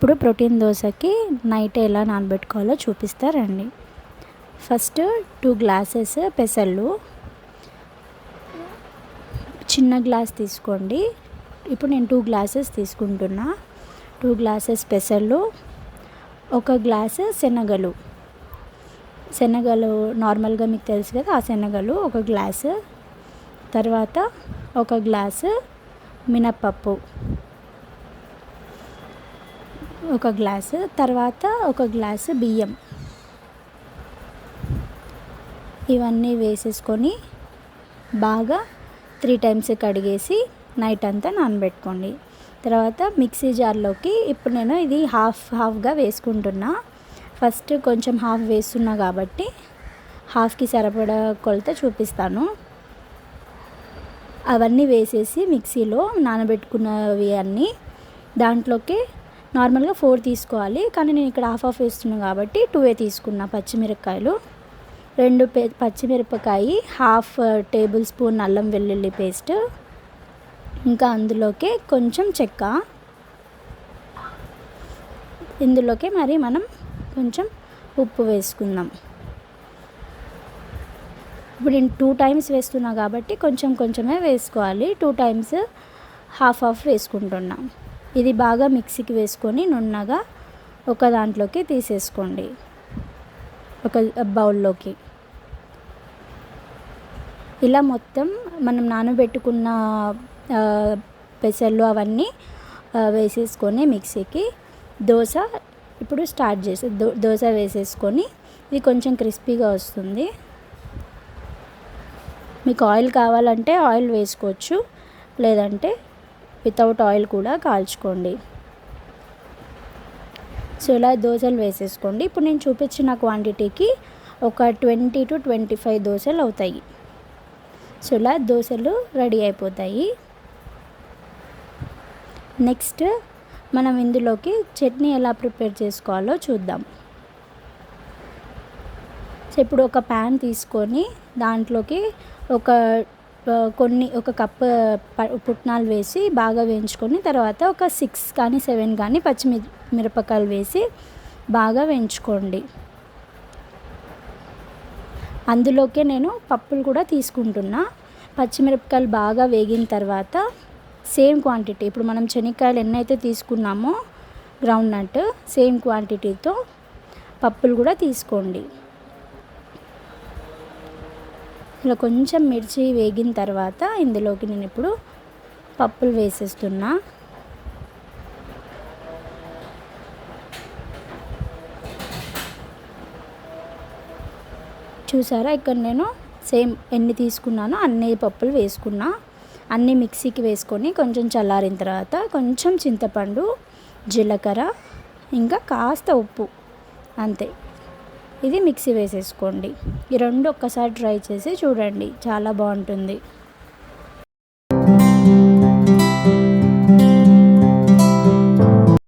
ఇప్పుడు protein దోశకి night ఎలా నానబెట్టుకోవాలో చూపిస్తారండి. ఫస్ట్ 2 గ్లాసెస్ పెసళ్ళు, చిన్న గ్లాస్ తీసుకోండి. ఇప్పుడు నేను 2 గ్లాసెస్ తీసుకుంటున్నా. 2 గ్లాసెస్ పెసళ్ళు, 1 గ్లాసు శనగలు నార్మల్గా మీకు తెలుసు కదా, ఆ శనగలు 1 గ్లాసు, తర్వాత 1 గ్లాసు మినప్పప్పు 1 గ్లాసు, తర్వాత 1 గ్లాసు బియ్యం. ఇవన్నీ వేసేసుకొని బాగా 3 టైమ్స్ కడిగేసి నైట్ అంతా నానబెట్టుకోండి. తర్వాత మిక్సీ జార్లోకి ఇప్పుడు నేను ఇది హాఫ్గా వేసుకుంటున్నా. ఫస్ట్ కొంచెం హాఫ్ వేస్తున్నా కాబట్టి హాఫ్కి సరిపడా కొలత చూపిస్తాను. అవన్నీ వేసేసి మిక్సీలో నానబెట్టుకున్నవి అన్నీ దాంట్లోకి నార్మల్గా 4 తీసుకోవాలి, కానీ నేను ఇక్కడ హాఫ్ వేస్తున్నాను కాబట్టి 2 తీసుకున్నా. పచ్చిమిరపకాయలు 2 పచ్చిమిరపకాయ, హాఫ్ టేబుల్ స్పూన్ అల్లం వెల్లుల్లి పేస్ట్, ఇంకా అందులోకి కొంచెం చెక్క, ఇందులోకి మరి మనం కొంచెం ఉప్పు వేసుకుందాం. ఇప్పుడు నేను 2 టైమ్స్ వేస్తున్నా కాబట్టి కొంచెమే వేసుకోవాలి. 2 టైమ్స్ హాఫ్ వేసుకుంటున్నాం. ఇది బాగా మిక్సీకి వేసుకొని నున్నగా ఒక దాంట్లోకి తీసేసుకోండి, ఒక బౌల్లోకి. ఇలా మొత్తం మనం నానబెట్టుకున్న పెసళ్ళు అవన్నీ వేసేసుకొని మిక్సీకి దోశ ఇప్పుడు స్టార్ట్ చేసి దోశ వేసేసుకొని ఇది కొంచెం క్రిస్పీగా వస్తుంది. మీకు ఆయిల్ కావాలంటే ఆయిల్ వేసుకోవచ్చు, లేదంటే వితౌట్ ఆయిల్ కూడా కాల్చుకోండి. సో ఇలా దోశలు వేసేసుకోండి. ఇప్పుడు నేను చూపించిన క్వాంటిటీకి ఒక 20 to 25 దోశలు అవుతాయి. సో ఇలా దోశలు రెడీ అయిపోతాయి. నెక్స్ట్ మనం ఇందులోకి చట్నీ ఎలా ప్రిపేర్ చేసుకోవాలో చూద్దాం. సో ఇప్పుడు ఒక ప్యాన్ తీసుకొని దాంట్లోకి ఒక కప్పు పుట్నాలు వేసి బాగా వేయించుకొని, తర్వాత ఒక 6 కానీ 7 కానీ పచ్చిమిరపకాయలు వేసి బాగా వేయించుకోండి. అందులోకే నేను పప్పులు కూడా తీసుకుంటున్నా. పచ్చిమిరపకాయలు బాగా వేగిన తర్వాత సేమ్ క్వాంటిటీ, ఇప్పుడు మనం శనక్కాయలు ఎన్నైతే తీసుకున్నామో గ్రౌండ్ నట్, సేమ్ క్వాంటిటీతో పప్పులు కూడా తీసుకోండి. ఇలా కొంచెం మిర్చి వేగిన తర్వాత ఇందులోకి నేను ఇప్పుడు పప్పులు వేసేస్తున్నా. చూసారా, ఇక్కడ నేను సేమ్ ఎన్ని తీసుకున్నానో అన్ని పప్పులు వేసుకున్నా. అన్నీ మిక్సీకి వేసుకొని కొంచెం చల్లారిన తర్వాత కొంచెం చింతపండు, జీలకర్ర, ఇంకా కాస్త ఉప్పు, అంతే. ఇది మిక్సీ వేసేసుకోండి. ఈ రెండు ఒక్కసారి ట్రై చేసి చూడండి, చాలా బాగుంటుంది.